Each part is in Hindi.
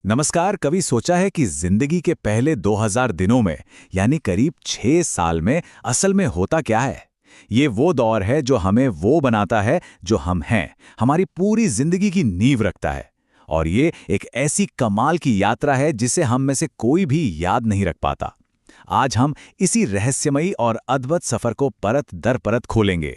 नमस्कार। कभी सोचा है कि जिंदगी के पहले 2000 दिनों में यानी करीब 6 साल में असल में होता क्या है? ये वो दौर है जो हमें वो बनाता है जो हम हैं, हमारी पूरी जिंदगी की नींव रखता है। और ये एक ऐसी कमाल की यात्रा है जिसे हम में से कोई भी याद नहीं रख पाता। आज हम इसी रहस्यमयी और अद्भुत सफर को परत दर परत खोलेंगे।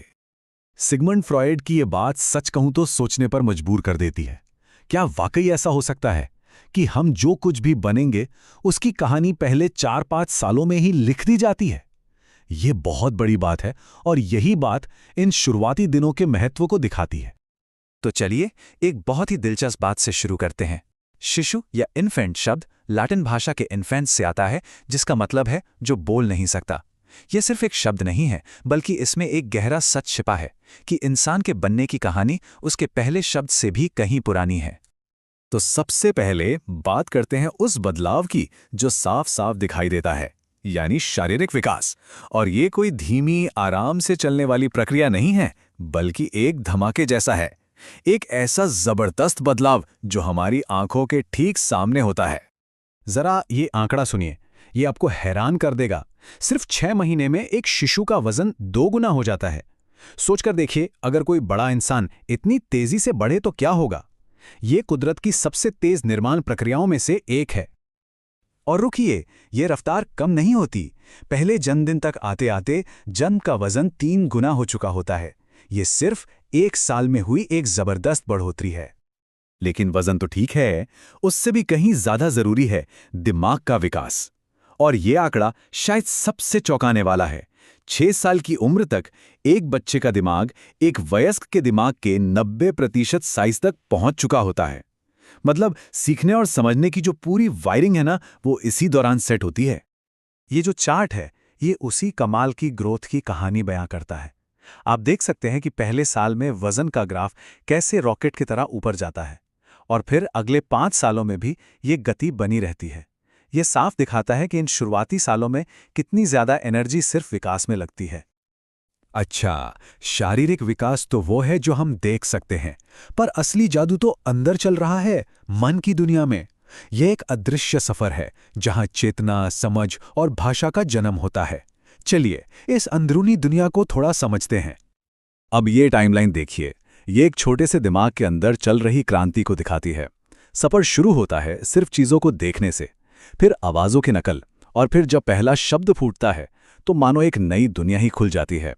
सिगमंड फ्रॉयड की ये बात सच कहूं तो सोचने पर मजबूर कर देती है। क्या वाकई ऐसा हो सकता है कि हम जो कुछ भी बनेंगे उसकी कहानी पहले 4-5 सालों में ही लिख दी जाती है? ये बहुत बड़ी बात है और यही बात इन शुरुआती दिनों के महत्व को दिखाती है। तो चलिए एक बहुत ही दिलचस्प बात से शुरू करते हैं। शिशु या इन्फेंट शब्द लैटिन भाषा के इन्फेंट से आता है, जिसका मतलब है जो बोल नहीं सकता। यह सिर्फ एक शब्द नहीं है, बल्कि इसमें एक गहरा सच छिपा है कि इंसान के बनने की कहानी उसके पहले शब्द से भी कहीं पुरानी है। तो सबसे पहले बात करते हैं उस बदलाव की जो साफ साफ दिखाई देता है, यानी शारीरिक विकास। और ये कोई धीमी आराम से चलने वाली प्रक्रिया नहीं है, बल्कि एक धमाके जैसा है। एक ऐसा जबरदस्त बदलाव जो हमारी आंखों के ठीक सामने होता है। जरा ये आंकड़ा सुनिए, ये आपको हैरान कर देगा। सिर्फ 6 महीने में एक शिशु का वजन 2 गुना हो जाता है। सोचकर देखिए, अगर कोई बड़ा इंसान इतनी तेजी से बढ़े तो क्या होगा। ये कुदरत की सबसे तेज निर्माण प्रक्रियाओं में से एक है। और रुकिए, ये रफ्तार कम नहीं होती। पहले जन्मदिन तक आते आते जन्म का वजन 3 गुना हो चुका होता है। ये सिर्फ 1 साल में हुई एक जबरदस्त बढ़ोतरी है। लेकिन वजन तो ठीक है, उससे भी कहीं ज्यादा जरूरी है दिमाग का विकास। और ये आंकड़ा शायद सबसे चौंकाने वाला है। 6 साल की उम्र तक एक बच्चे का दिमाग एक वयस्क के दिमाग के 90% साइज तक पहुंच चुका होता है। मतलब सीखने और समझने की जो पूरी वायरिंग है ना, वो इसी दौरान सेट होती है। ये जो चार्ट है, ये उसी कमाल की ग्रोथ की कहानी बयां करता है। आप देख सकते हैं कि पहले साल में वजन का ग्राफ कैसे रॉकेट की तरह ऊपर जाता है और फिर अगले 5 सालों में भी ये गति बनी रहती है। ये साफ दिखाता है कि इन शुरुआती सालों में कितनी ज्यादा एनर्जी सिर्फ विकास में लगती है। अच्छा, शारीरिक विकास तो वो है जो हम देख सकते हैं, पर असली जादू तो अंदर चल रहा है, मन की दुनिया में। यह एक अदृश्य सफर है जहां चेतना, समझ और भाषा का जन्म होता है। चलिए इस अंदरूनी दुनिया को थोड़ा समझते हैं। अब ये टाइमलाइन देखिए, ये एक छोटे से दिमाग के अंदर चल रही क्रांति को दिखाती है। सफर शुरू होता है सिर्फ चीजों को देखने से, फिर आवाजों की नकल, और फिर जब पहला शब्द फूटता है तो मानो एक नई दुनिया ही खुल जाती है।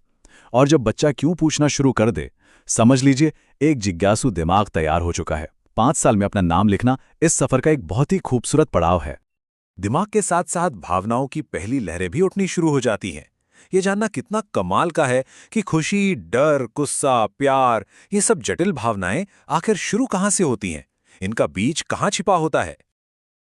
और जब बच्चा क्यों पूछना शुरू कर दे, समझ लीजिए एक जिज्ञासु दिमाग तैयार हो चुका है। 5 साल में अपना नाम लिखना इस सफर का एक बहुत ही खूबसूरत पड़ाव है। दिमाग के साथ साथ भावनाओं की पहली लहरें भी उठनी शुरू हो जाती हैं। ये जानना कितना कमाल का है कि खुशी, डर, गुस्सा, प्यार, ये सब जटिल भावनाएं आखिर शुरू कहां से होती हैं? इनका बीज कहां छिपा होता है?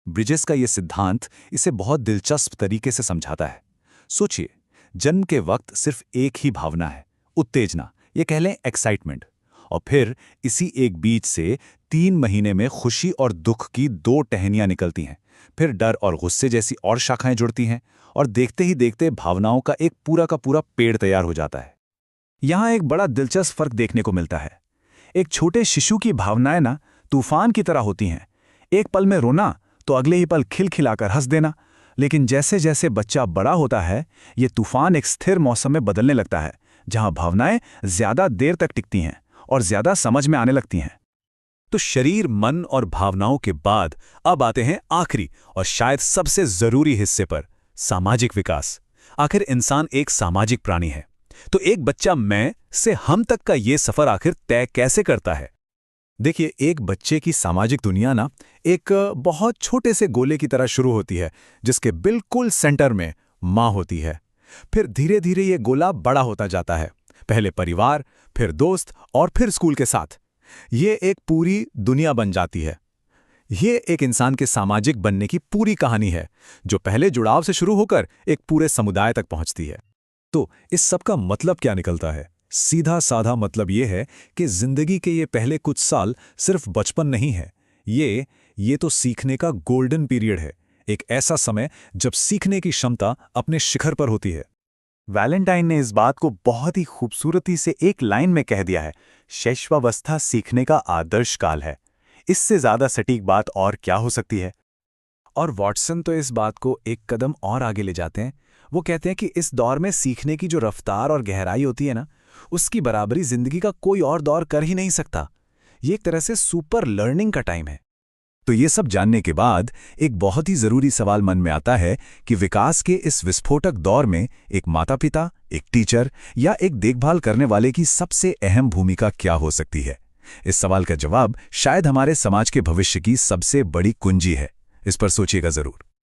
ब्रिजेस का ये सिद्धांत इसे बहुत दिलचस्प तरीके से समझाता है। सोचिए, जन्म के वक्त सिर्फ एक ही भावना है, उत्तेजना, ये कह लें एक्साइटमेंट। और फिर इसी एक बीज से 3 महीने में खुशी और दुख की 2 टहनियां निकलती हैं। फिर डर और गुस्से जैसी और शाखाएं जुड़ती हैं, और देखते ही देखते भावनाओं का एक पूरा का पूरा पेड़ तैयार हो जाता है। यहां एक बड़ा दिलचस्प फर्क देखने को मिलता है। एक छोटे शिशु की भावनाएं ना तूफान की तरह होती हैं। एक पल में रोना तो अगले ही पल खिलखिलाकर हंस देना। लेकिन जैसे जैसे बच्चा बड़ा होता है, ये तूफान एक स्थिर मौसम में बदलने लगता है, जहां भावनाएं ज्यादा देर तक टिकती हैं और ज्यादा समझ में आने लगती हैं। तो शरीर, मन और भावनाओं के बाद अब आते हैं आखिरी और शायद सबसे जरूरी हिस्से पर, सामाजिक विकास। आखिर इंसान एक सामाजिक प्राणी है, तो एक बच्चा मैं से हम तक का ये सफर आखिर तय कैसे करता है? देखिए, एक बच्चे की सामाजिक दुनिया ना एक बहुत छोटे से गोले की तरह शुरू होती है, जिसके बिल्कुल सेंटर में माँ होती है। फिर धीरे धीरे ये गोला बड़ा होता जाता है, पहले परिवार, फिर दोस्त और फिर स्कूल के साथ। ये एक पूरी दुनिया बन जाती है। ये एक इंसान के सामाजिक बनने की पूरी कहानी है, जो पहले जुड़ाव से शुरू होकर एक पूरे समुदाय तक पहुंचती है। तो इस सब का मतलब क्या निकलता है? सीधा साधा मतलब ये है कि जिंदगी के ये पहले कुछ साल सिर्फ बचपन नहीं है। ये तो सीखने का गोल्डन पीरियड है, एक ऐसा समय जब सीखने की क्षमता अपने शिखर पर होती है। वैलेंटाइन ने इस बात को बहुत ही खूबसूरती से एक लाइन में कह दिया है, शैशवावस्था सीखने का आदर्श काल है। इससे ज्यादा सटीक बात और क्या हो सकती है? और वॉटसन तो इस बात को एक कदम और आगे ले जाते हैं। वो कहते हैं कि इस दौर में सीखने की जो रफ्तार और गहराई होती है ना, उसकी बराबरी जिंदगी का कोई और दौर कर ही नहीं सकता। ये एक तरह से सुपर लर्निंग का टाइम है। तो ये सब जानने के बाद एक बहुत ही जरूरी सवाल मन में आता है कि विकास के इस विस्फोटक दौर में एक माता-पिता, एक टीचर या एक देखभाल करने वाले की सबसे अहम भूमिका क्या हो सकती है? इस सवाल का जवाब शायद हमारे समाज के भविष्य की सबसे बड़ी कुंजी है। इस पर सोचिएगा जरूर।